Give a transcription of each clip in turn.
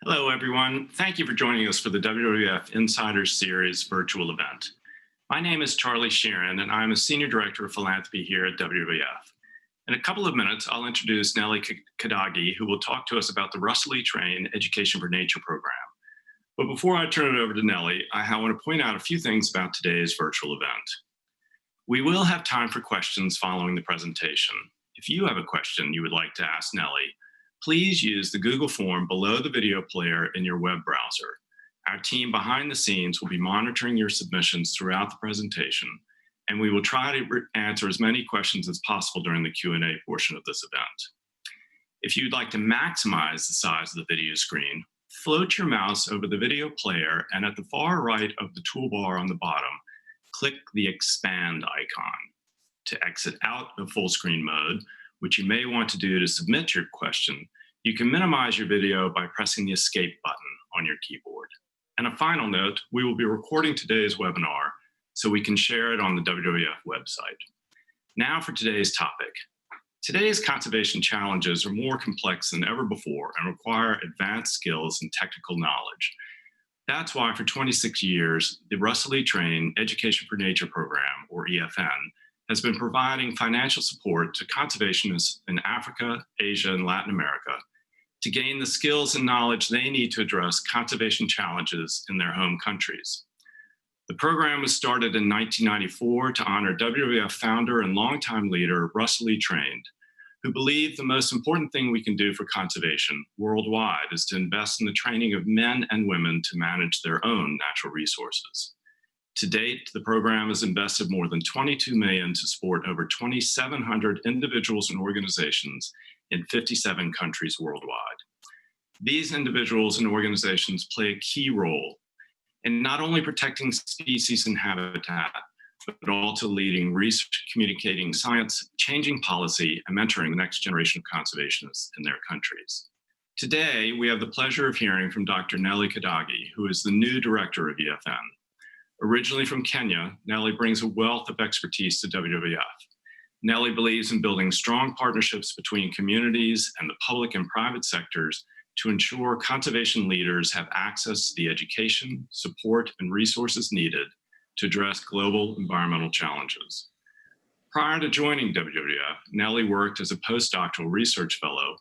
Hello, everyone. Thank you for joining us for the WWF Insider Series virtual event. My name is Charlie Sheeran, and I'm a Senior Director of Philanthropy here at WWF. In a couple of minutes, I'll introduce Nelly Kadagi, who will talk to us about the Russell E. Train Education for Nature program. But before I turn it over to Nelly, I want to point out a few things about today's virtual event. We will have time for questions following the presentation. If you have a question you would like to ask Nelly, please use the Google form below the video player in your web browser. Our team behind the scenes will be monitoring your submissions throughout the presentation, and we will try to answer as many questions as possible during the Q&A portion of this event. If you'd like to maximize the size of the video screen, float your mouse over the video player, and at the far right of the toolbar on the bottom, click the expand icon. To exit out of full screen mode, which you may want to do to submit your question, you can minimize your video by pressing the escape button on your keyboard. And a final note, we will be recording today's webinar so we can share it on the WWF website. Now for today's topic. Today's conservation challenges are more complex than ever before and require advanced skills and technical knowledge. That's why for 26 years, the Russell E. Train Education for Nature program, or EFN, has been providing financial support to conservationists in Africa, Asia, and Latin America to gain the skills and knowledge they need to address conservation challenges in their home countries. The program was started in 1994 to honor WWF founder and longtime leader Russell E. Train, who believed the most important thing we can do for conservation worldwide is to invest in the training of men and women to manage their own natural resources. To date, the program has invested more than $22 million to support over 2,700 individuals and organizations in 57 countries worldwide. These individuals and organizations play a key role in not only protecting species and habitat, but also leading research, communicating science, changing policy, and mentoring the next generation of conservationists in their countries. Today, we have the pleasure of hearing from Dr. Nelly Kadagi, who is the new director of EFN. Originally from Kenya, Nelly brings a wealth of expertise to WWF. Nelly believes in building strong partnerships between communities and the public and private sectors to ensure conservation leaders have access to the education, support, and resources needed to address global environmental challenges. Prior to joining WWF, Nelly worked as a postdoctoral research fellow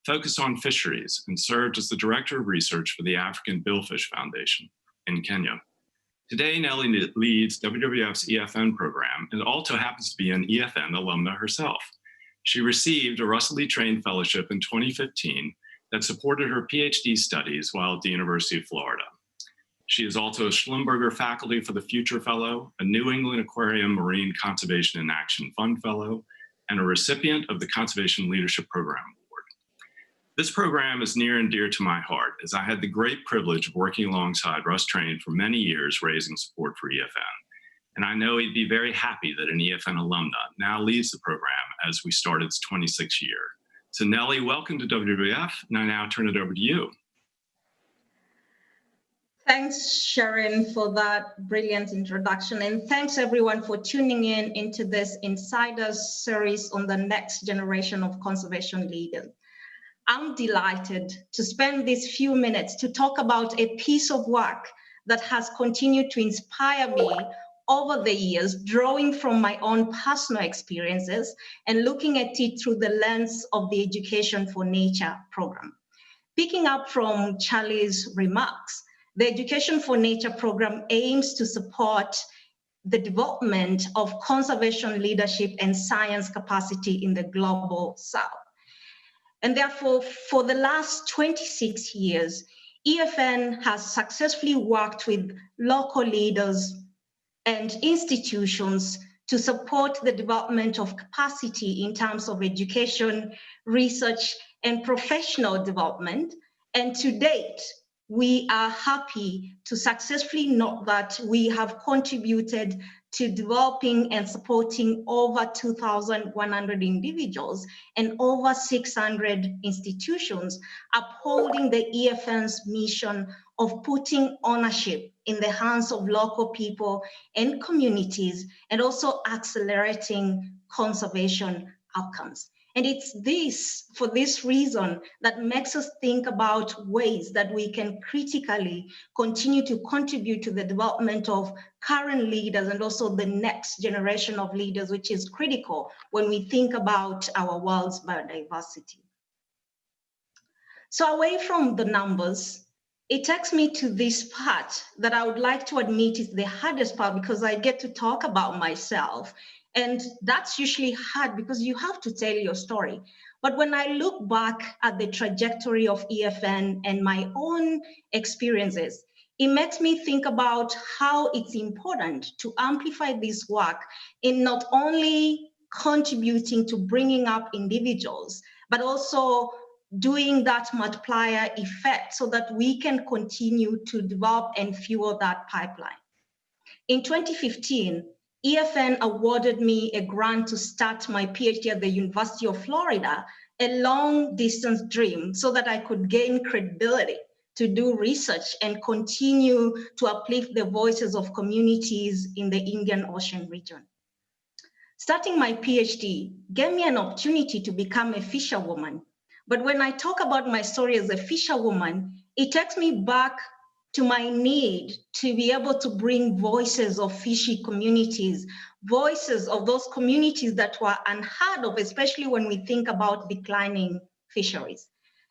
focused on fisheries and served as the director of research for the African Billfish Foundation in Kenya. Today, Nelly leads WWF's EFN program and also happens to be an EFN alumna herself. She received a Russell E. Train Fellowship in 2015 that supported her PhD studies while at the University of Florida. She is also a Schlumberger Faculty for the Future Fellow, a New England Aquarium Marine Conservation and Action Fund Fellow, and a recipient of the Conservation Leadership Program Award. This program is near and dear to my heart, as I had the great privilege of working alongside Russ Train for many years raising support for EFN. And I know he'd be very happy that an EFN alumna now leads the program as we start its 26th year. So Nelly, welcome to WWF, and I now turn it over to you. Thanks, Sharon, for that brilliant introduction. And thanks everyone for tuning in into this Insiders series on the next generation of conservation leaders. I'm delighted to spend these few minutes to talk about a piece of work that has continued to inspire me over the years, drawing from my own personal experiences and looking at it through the lens of the Education for Nature program. Picking up from Charlie's remarks, the Education for Nature program aims to support the development of conservation leadership and science capacity in the global South. And therefore, for the last 26 years, EFN has successfully worked with local leaders and institutions to support the development of capacity in terms of education, research, and professional development. And to date, we are happy to successfully note that we have contributed to developing and supporting over 2,100 individuals and over 600 institutions, upholding the EFN's mission of putting ownership in the hands of local people and communities, and also accelerating conservation outcomes. And it's for this reason that makes us think about ways that we can critically continue to contribute to the development of current leaders and also the next generation of leaders, which is critical when we think about our world's biodiversity. So away from the numbers, it takes me to this part that I would like to admit is the hardest part, because I get to talk about myself. And that's usually hard because you have to tell your story. But when I look back at the trajectory of EFN and my own experiences, it makes me think about how it's important to amplify this work in not only contributing to bringing up individuals, but also doing that multiplier effect so that we can continue to develop and fuel that pipeline. In 2015, EFN awarded me a grant to start my PhD at the University of Florida, a long distance dream, so that I could gain credibility to do research and continue to uplift the voices of communities in the Indian Ocean region. Starting my PhD gave me an opportunity to become a fisherwoman. But when I talk about my story as a fisherwoman, it takes me back to my need to be able to bring voices of fishy communities, voices of those communities that were unheard of, especially when we think about declining fisheries.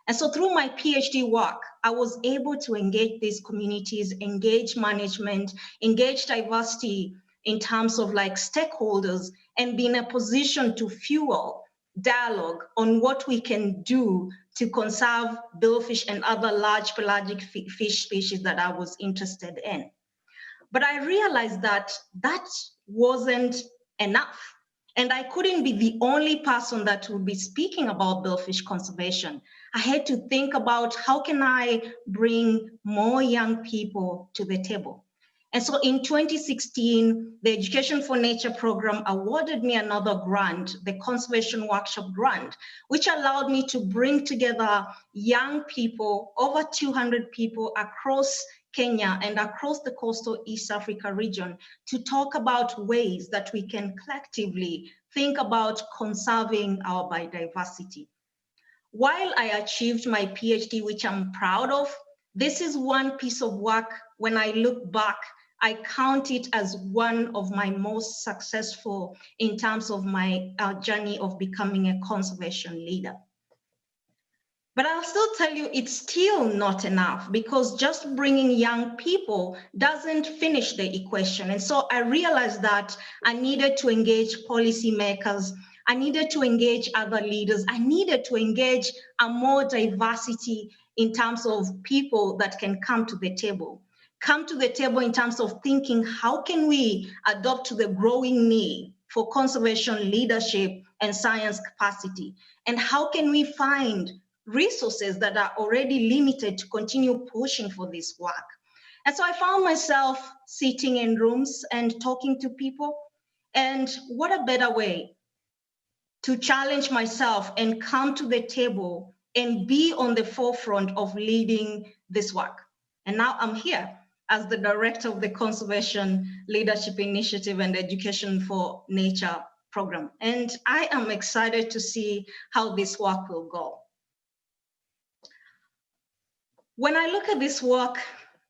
And so through my PhD work, I was able to engage these communities, engage management, engage diversity in terms of like stakeholders, and be in a position to fuel dialogue on what we can do to conserve billfish and other large pelagic fish species that I was interested in. But I realized that that wasn't enough. And I couldn't be the only person that would be speaking about billfish conservation. I had to think about how can I bring more young people to the table. And so in 2016, the Education for Nature program awarded me another grant, the Conservation Workshop Grant, which allowed me to bring together young people, over 200 people across Kenya and across the coastal East Africa region, to talk about ways that we can collectively think about conserving our biodiversity. While I achieved my PhD, which I'm proud of, this is one piece of work, when I look back, I count it as one of my most successful in terms of my journey of becoming a conservation leader. But I'll still tell you, it's still not enough, because just bringing young people doesn't finish the equation. And so I realized that I needed to engage policymakers, I needed to engage other leaders, I needed to engage a more diversity in terms of people that can come to the table in terms of thinking, how can we adapt to the growing need for conservation leadership and science capacity? And how can we find resources that are already limited to continue pushing for this work? And so I found myself sitting in rooms and talking to people. And what a better way to challenge myself and come to the table and be on the forefront of leading this work. And now I'm here as the director of the Conservation Leadership Initiative and Education for Nature program. And I am excited to see how this work will go. When I look at this work,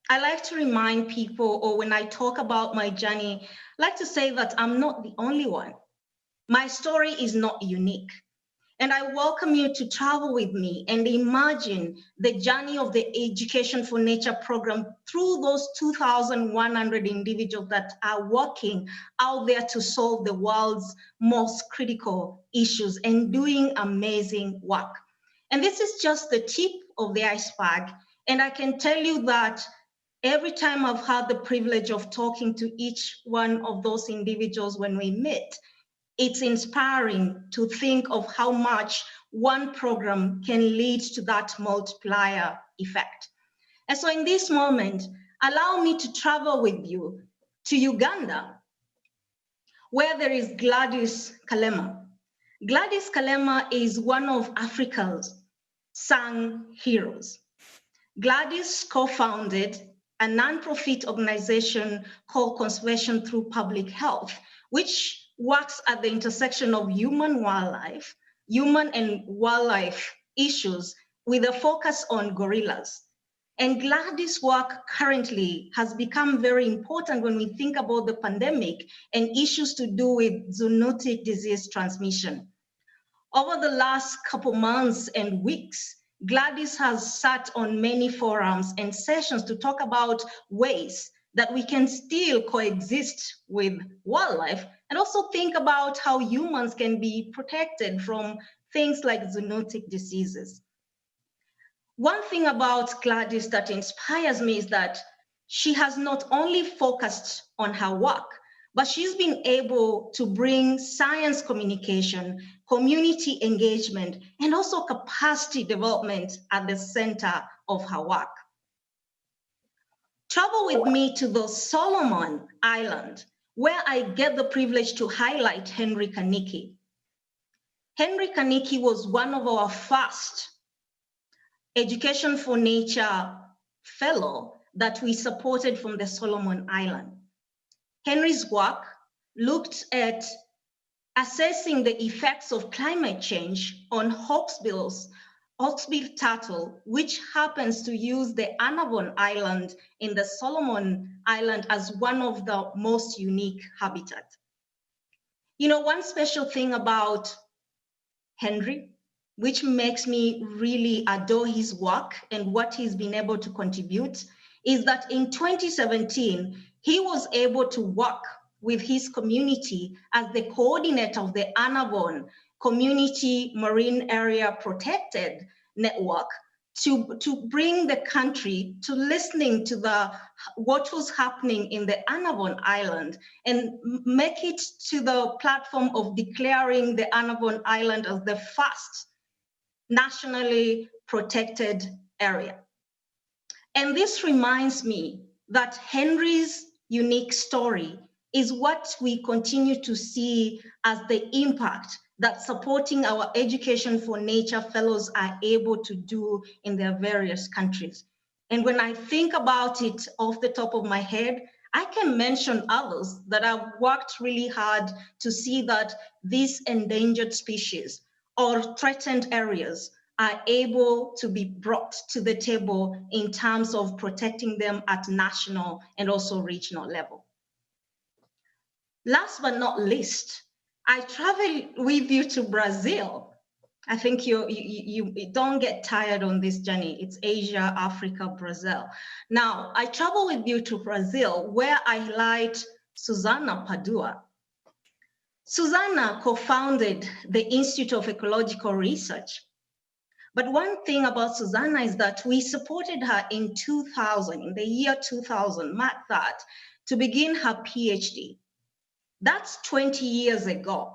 I like to remind people, or when I talk about my journey, I like to say that I'm not the only one. My story is not unique. And I welcome you to travel with me and imagine the journey of the Education for Nature program through those 2,100 individuals that are working out there to solve the world's most critical issues and doing amazing work. And this is just the tip of the iceberg. And I can tell you that every time I've had the privilege of talking to each one of those individuals when we meet, it's inspiring to think of how much one program can lead to that multiplier effect. And so in this moment, allow me to travel with you to Uganda, where there is Gladys Kalema. Gladys Kalema is one of Africa's sung heroes. Gladys co-founded a nonprofit organization called Conservation Through Public Health, which works at the intersection of human wildlife, human and wildlife issues with a focus on gorillas. And Gladys' work currently has become very important when we think about the pandemic and issues to do with zoonotic disease transmission. Over the last couple months and weeks, Gladys has sat on many forums and sessions to talk about ways that we can still coexist with wildlife and also think about how humans can be protected from things like zoonotic diseases. One thing about Gladys that inspires me is that she has not only focused on her work, but she's been able to bring science communication, community engagement, and also capacity development at the center of her work. Travel with me to the Solomon Island, where I get the privilege to highlight Henry Kadagi. Henry Kadagi was one of our first Education for Nature fellow that we supported from the Solomon Island. Henry's work looked at assessing the effects of climate change on hawksbill turtle, which happens to use the Annabon Island in the Solomon Island as one of the most unique habitats. You know, one special thing about Henry, which makes me really adore his work and what he's been able to contribute, is that in 2017, he was able to work with his community as the coordinator of the Annabon Community Marine Area Protected Network to bring the country to listening to what was happening in the Annabon Island and make it to the platform of declaring the Annabon Island as the first nationally protected area. And this reminds me that Henry's unique story is what we continue to see as the impact that supporting our Education for Nature fellows are able to do in their various countries. And when I think about it off the top of my head, I can mention others that have worked really hard to see that these endangered species or threatened areas are able to be brought to the table in terms of protecting them at national and also regional level. Last but not least, I travel with you to Brazil. I think you don't get tired on this journey. It's Asia, Africa, Brazil. Now, I travel with you to Brazil, where I highlight Susana Padua. Susana co-founded the Institute of Ecological Research. But one thing about Susana is that we supported her in 2000, in the year 2000, mark that, to begin her PhD. That's 20 years ago.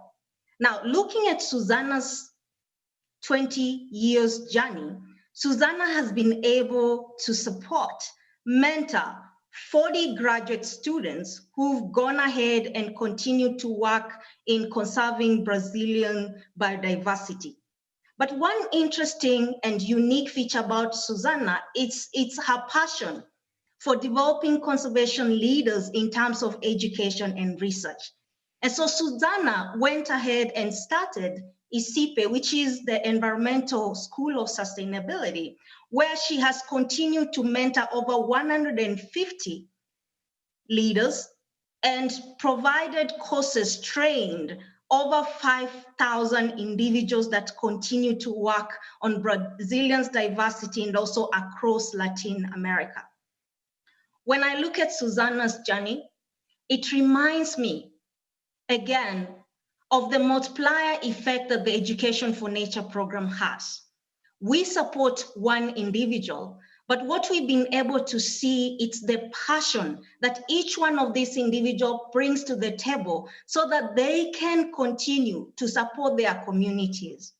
Now, looking at Susana's 20 years journey, Susana has been able to support, mentor 40 graduate students who've gone ahead and continued to work in conserving Brazilian biodiversity. But one interesting and unique feature about Susana, it's her passion for developing conservation leaders in terms of education and research. And so Susana went ahead and started ISIPE, which is the Environmental School of Sustainability, where she has continued to mentor over 150 leaders and provided courses, trained over 5,000 individuals that continue to work on Brazilians' diversity and also across Latin America. When I look at Susana's journey, it reminds me again of the multiplier effect that the Education for Nature program has. We support one individual, but what we've been able to see, it's the passion that each one of these individuals brings to the table so that they can continue to support their communities.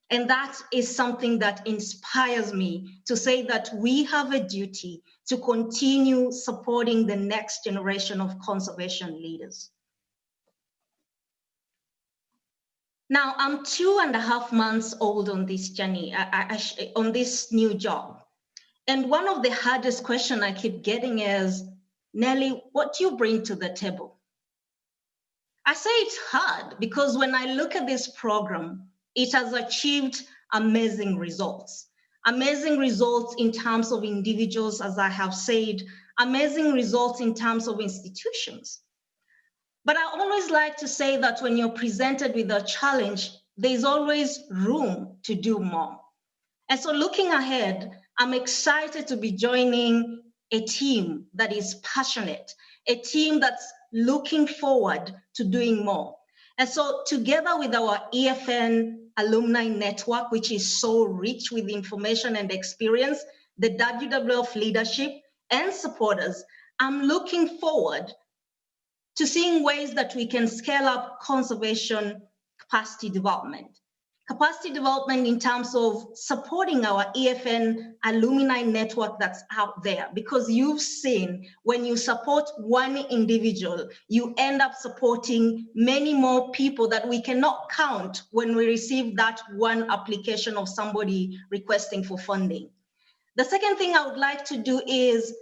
And that is something that inspires me to say that we have a duty to continue supporting the next generation of conservation leaders. Now, I'm 2.5 months old on this journey, on this new job. And one of the hardest questions I keep getting is, Nelly, what do you bring to the table? I say it's hard because when I look at this program, it has achieved amazing results. Amazing results in terms of individuals, as I have said, amazing results in terms of institutions. But I always like to say that when you're presented with a challenge, there's always room to do more. And so looking ahead, I'm excited to be joining a team that is passionate, a team that's looking forward to doing more. And so together with our EFN alumni network, which is so rich with information and experience, the WWF leadership and supporters, I'm looking forward to seeing ways that we can scale up conservation capacity development. Capacity development in terms of supporting our EFN alumni network that's out there, because you've seen when you support one individual, you end up supporting many more people that we cannot count when we receive that one application of somebody requesting for funding. The second thing I would like to do is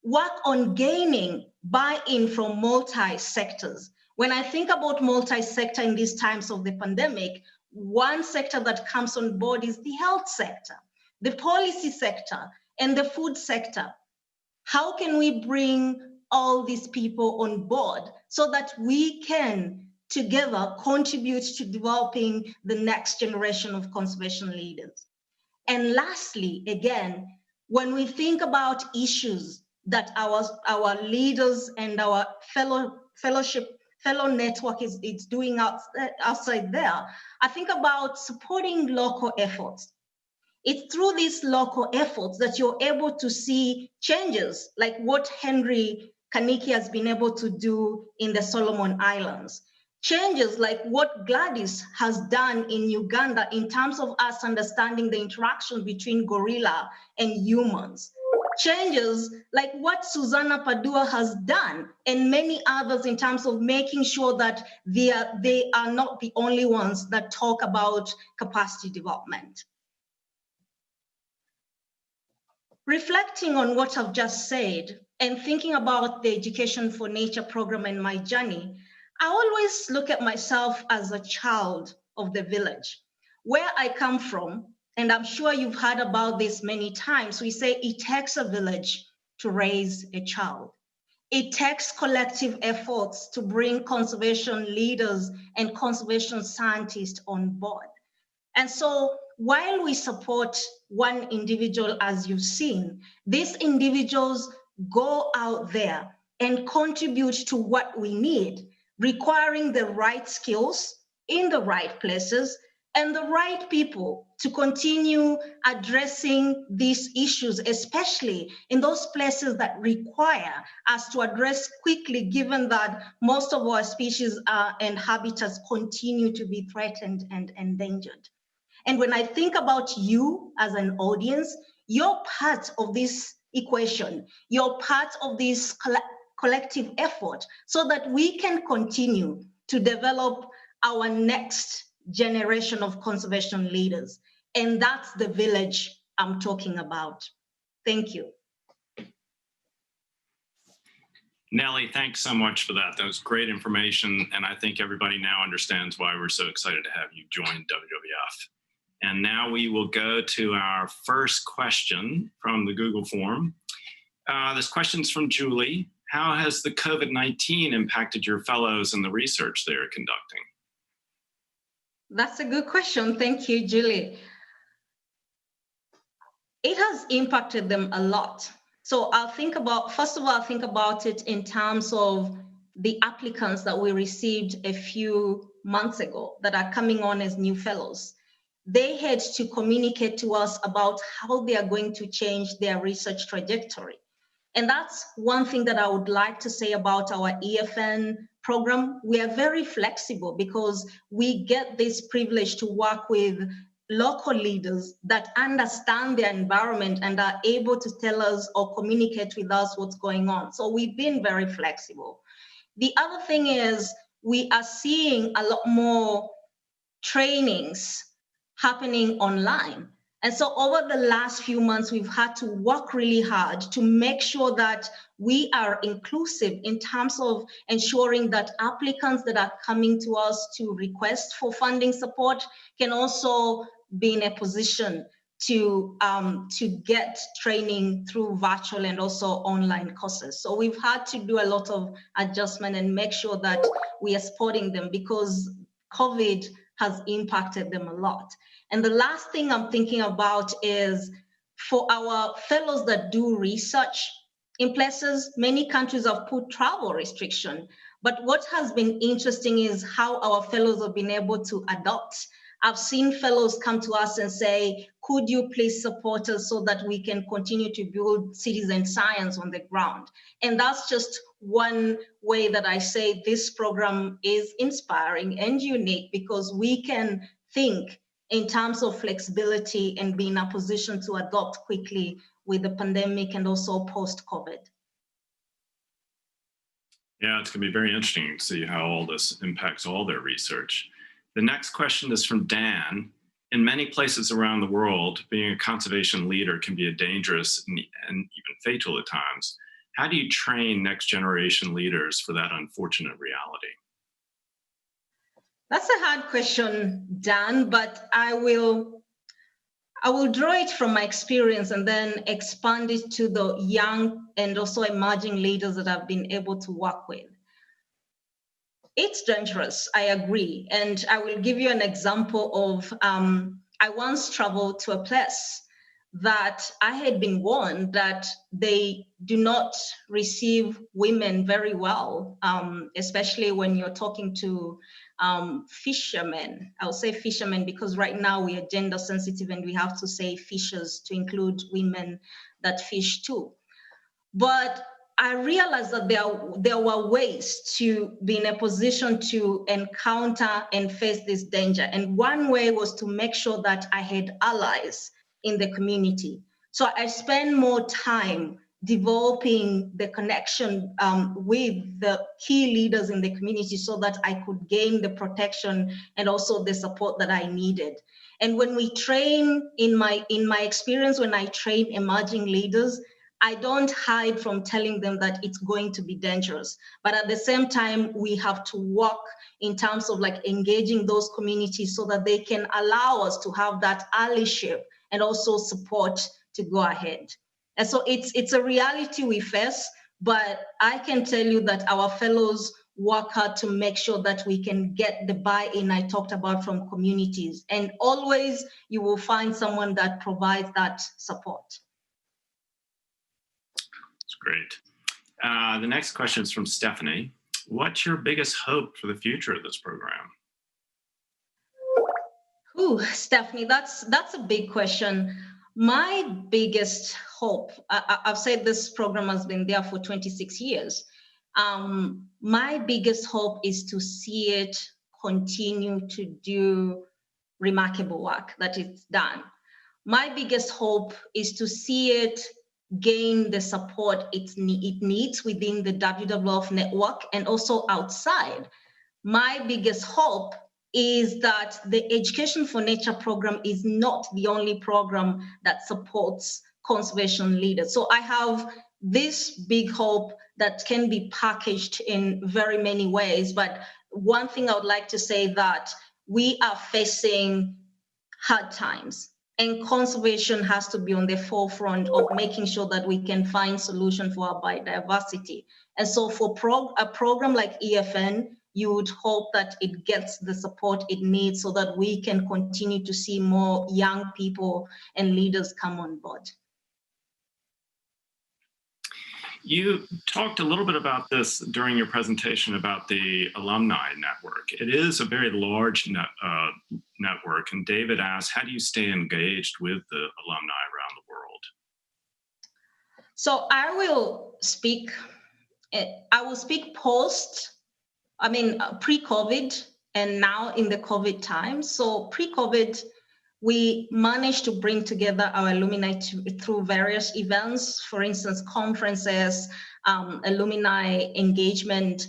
work on gaining buy-in from multi-sectors. When I think about multi-sector in these times of the pandemic, one sector that comes on board is the health sector, the policy sector, and the food sector. How can we bring all these people on board so that we can together contribute to developing the next generation of conservation leaders? And lastly, again, when we think about issues that our leaders and our fellow network is doing outside there, I think about supporting local efforts. It's through these local efforts that you're able to see changes like what Henry Kaniki has been able to do in the Solomon Islands. Changes like what Gladys has done in Uganda in terms of us understanding the interaction between gorilla and humans. Changes like what Susanna Padua has done and many others in terms of making sure that they are not the only ones that talk about capacity development. Reflecting on what I've just said and thinking about the Education for Nature program and my journey, I always look at myself as a child of the village. Where I come from, and I'm sure you've heard about this many times, we say it takes a village to raise a child. It takes collective efforts to bring conservation leaders and conservation scientists on board. And so while we support one individual, as you've seen, these individuals go out there and contribute to what we need, requiring the right skills in the right places and the right people to continue addressing these issues, especially in those places that require us to address quickly, given that most of our species and habitats continue to be threatened and endangered. And when I think about you as an audience, you're part of this equation. You're part of this collective effort so that we can continue to develop our next generation of conservation leaders. And that's the village I'm talking about. Thank you. Nelly, thanks so much for that. That was great information. And I think everybody now understands why we're so excited to have you join WWF. And now we will go to our first question from the Google form. This question's from Julie. How has the COVID-19 impacted your fellows and the research they are conducting? That's a good question. Thank you, Julie. It has impacted them a lot. So first of all, I'll think about it in terms of the applicants that we received a few months ago that are coming on as new fellows. They had to communicate to us about how they are going to change their research trajectory. And that's one thing that I would like to say about our EFN program. We are very flexible because we get this privilege to work with local leaders that understand their environment and are able to tell us or communicate with us what's going on. So we've been very flexible. The other thing is we are seeing a lot more trainings happening online. And so over the last few months, we've had to work really hard to make sure that we are inclusive in terms of ensuring that applicants that are coming to us to request for funding support can also be in a position to get training through virtual and also online courses. So we've had to do a lot of adjustment and make sure that we are supporting them because COVID has impacted them a lot. And the last thing I'm thinking about is for our fellows that do research in places, many countries have put travel restriction. But what has been interesting is how our fellows have been able to adopt. I've seen fellows come to us and say, could you please support us so that we can continue to build citizen science on the ground? And that's just one way that I say this program is inspiring and unique because we can think in terms of flexibility and be in a position to adopt quickly with the pandemic and also post-COVID. Yeah, it's going to be very interesting to see how all this impacts all their research. The next question is from Dan. In many places around the world, being a conservation leader can be a dangerous and even fatal at times. How do you train next generation leaders for that unfortunate reality? That's a hard question, Dan, but I will draw it from my experience and then expand it to the young and also emerging leaders that I've been able to work with. It's dangerous, I agree. And I will give you an example of, I once traveled to a place that I had been warned that they do not receive women very well, especially when you're talking to fishermen. I'll say fishermen because right now we are gender sensitive and we have to say fishers to include women that fish too. But I realized that there were ways to be in a position to encounter and face this danger. And one way was to make sure that I had allies in the community. So I spend more time developing the connection with the key leaders in the community so that I could gain the protection and also the support that I needed. And when we train, in my experience, when I train emerging leaders, I don't hide from telling them that it's going to be dangerous. But at the same time, we have to work in terms of like engaging those communities so that they can allow us to have that allyship and also support to go ahead. And so it's a reality we face, but I can tell you that our fellows work hard to make sure that we can get the buy-in I talked about from communities. And always you will find someone that provides that support. That's great. The next question is from Stephanie. What's your biggest hope for the future of this program? Ooh, Stephanie, that's a big question. My biggest hope, I've said this program has been there for 26 years. My biggest hope is to see it continue to do remarkable work that it's done. My biggest hope is to see it gain the support it needs within the WWF network and also outside. My biggest hope is that the Education for Nature program is not the only program that supports conservation leaders. So I have this big hope that can be packaged in very many ways. But one thing I would like to say that we are facing hard times. And conservation has to be on the forefront of making sure that we can find solutions for our biodiversity. And so for a program like EFN, you would hope that it gets the support it needs so that we can continue to see more young people and leaders come on board. You talked a little bit about this during your presentation about the alumni network. It is a very large network, and David asked, how do you stay engaged with the alumni around the world? So I will speak pre-COVID and now in the COVID times. So pre-COVID, we managed to bring together our alumni through various events, for instance, conferences, alumni engagement,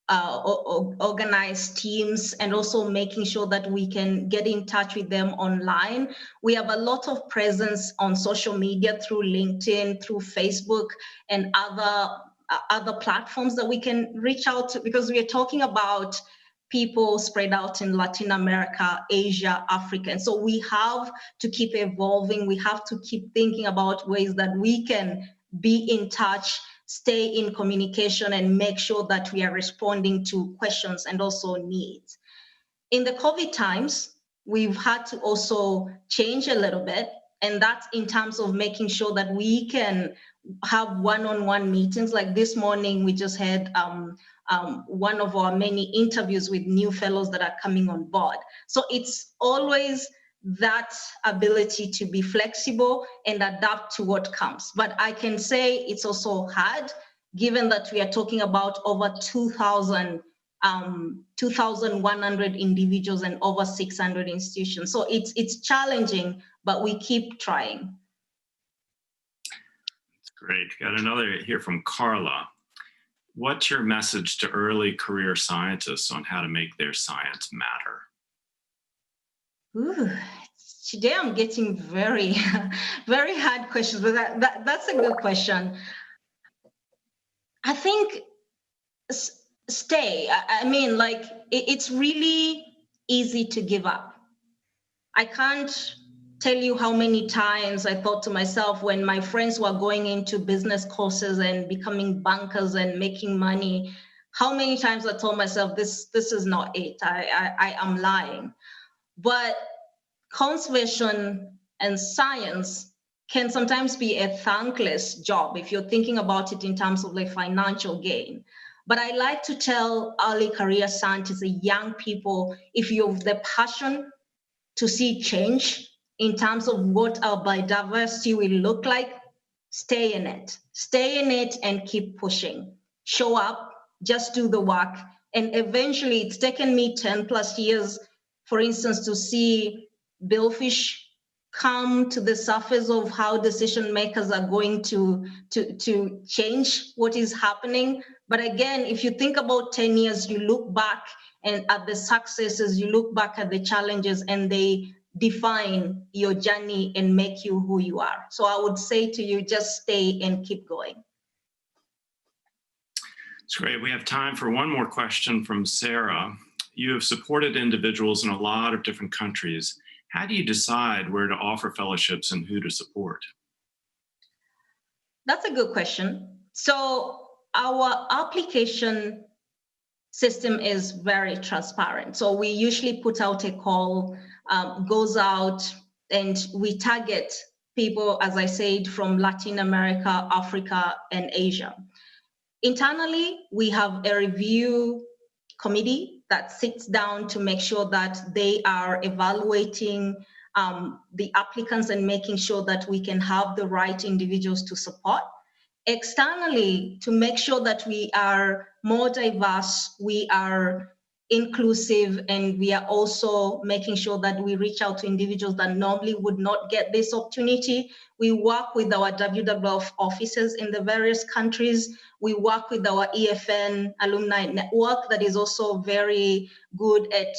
organize teams, and also making sure that we can get in touch with them online. We have a lot of presence on social media through LinkedIn, through Facebook, and other platforms that we can reach out to, because we are talking about people spread out in Latin America, Asia, Africa. And so we have to keep evolving. We have to keep thinking about ways that we can be in touch, stay in communication, and make sure that we are responding to questions and also needs. In the COVID times, we've had to also change a little bit, and that's in terms of making sure that we can have one-on-one meetings. Like this morning, we just had one of our many interviews with new fellows that are coming on board. So it's always that ability to be flexible and adapt to what comes. But I can say it's also hard, given that we are talking about over 2,100 individuals and over 600 institutions. So it's challenging, but we keep trying. That's great. Got another here from Carla. What's your message to early career scientists on how to make their science matter? Ooh, today I'm getting very, very hard questions, but that's a good question. I think stay. I mean, like, it's really easy to give up. I can't tell you how many times I thought to myself when my friends were going into business courses and becoming bankers and making money, how many times I told myself, this is not it. I am lying. But conservation and science can sometimes be a thankless job if you're thinking about it in terms of like financial gain. But I like to tell early career scientists, young people, if you have the passion to see change in terms of what our biodiversity will look like, stay in it. Stay in it and keep pushing. Show up, just do the work. And eventually, it's taken me 10 plus years, for instance, to see billfish come to the surface of how decision makers are going to change what is happening. But again, if you think about 10 years, you look back and at the successes, you look back at the challenges, and they define your journey and make you who you are. So I would say to you, just stay and keep going. It's great. We have time for one more question from Sarah. You have supported individuals in a lot of different countries. How do you decide where to offer fellowships and who to support? That's a good question. So our application system is very transparent. So we usually put out a call, goes out, and we target people, as I said, from Latin America, Africa, and Asia. Internally, we have a review committee that sits down to make sure that they are evaluating the applicants and making sure that we can have the right individuals to support. Externally, to make sure that we are more diverse, we are inclusive, and we are also making sure that we reach out to individuals that normally would not get this opportunity. We work with our WWF offices in the various countries. We work with our EFN alumni network that is also very good at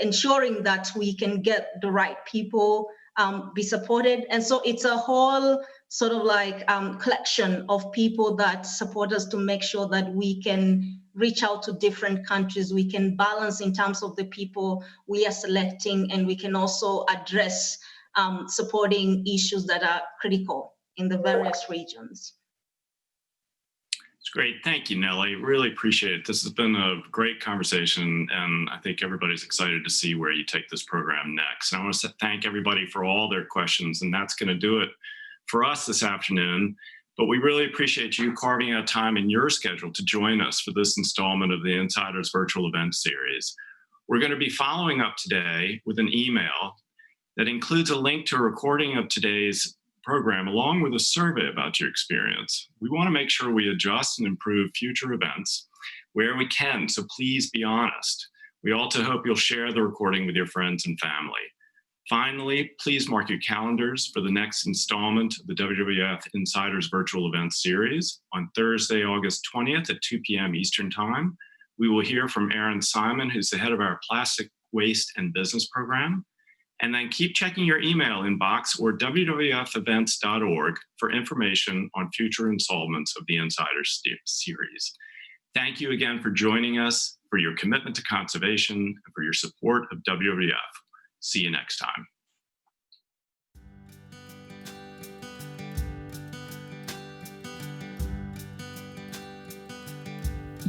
ensuring that we can get the right people be supported. And so it's a whole sort of like collection of people that support us to make sure that we can reach out to different countries. We can balance in terms of the people we are selecting, and we can also address supporting issues that are critical in the various regions. It's great. Thank you, Nelly. Really appreciate it. This has been a great conversation, and I think everybody's excited to see where you take this program next. And I want to thank everybody for all their questions, and that's going to do it for us this afternoon. But we really appreciate you carving out time in your schedule to join us for this installment of the Insiders Virtual Event Series. We're going to be following up today with an email that includes a link to a recording of today's program, along with a survey about your experience. We want to make sure we adjust and improve future events where we can, so please be honest. We also hope you'll share the recording with your friends and family. Finally, please mark your calendars for the next installment of the WWF Insiders Virtual Event Series on Thursday, August 20th at 2 p.m. Eastern Time. We will hear from Aaron Simon, who's the head of our Plastic Waste and Business Program. And then keep checking your email inbox or wwf.events.org for information on future installments of the Insiders series. Thank you again for joining us, for your commitment to conservation, and for your support of WWF. See you next time.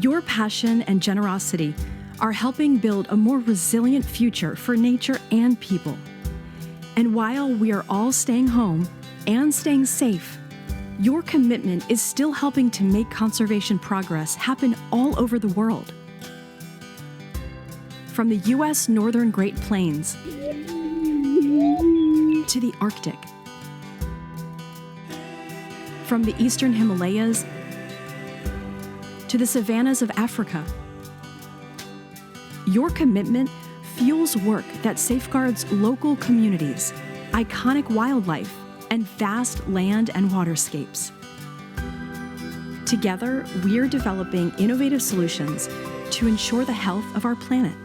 Your passion and generosity are helping build a more resilient future for nature and people. And while we are all staying home and staying safe, your commitment is still helping to make conservation progress happen all over the world. From the U.S. Northern Great Plains to the Arctic, from the Eastern Himalayas to the savannas of Africa. Your commitment fuels work that safeguards local communities, iconic wildlife, and vast land and waterscapes. Together, we're developing innovative solutions to ensure the health of our planet.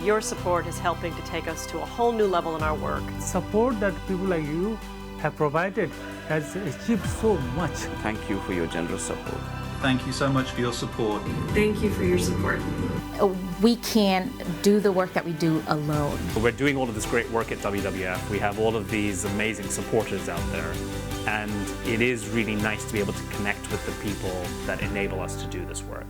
Your support is helping to take us to a whole new level in our work. Support that people like you have provided has achieved so much. Thank you for your generous support. Thank you so much for your support. Thank you for your support. We can't do the work that we do alone. We're doing all of this great work at WWF. We have all of these amazing supporters out there. And it is really nice to be able to connect with the people that enable us to do this work.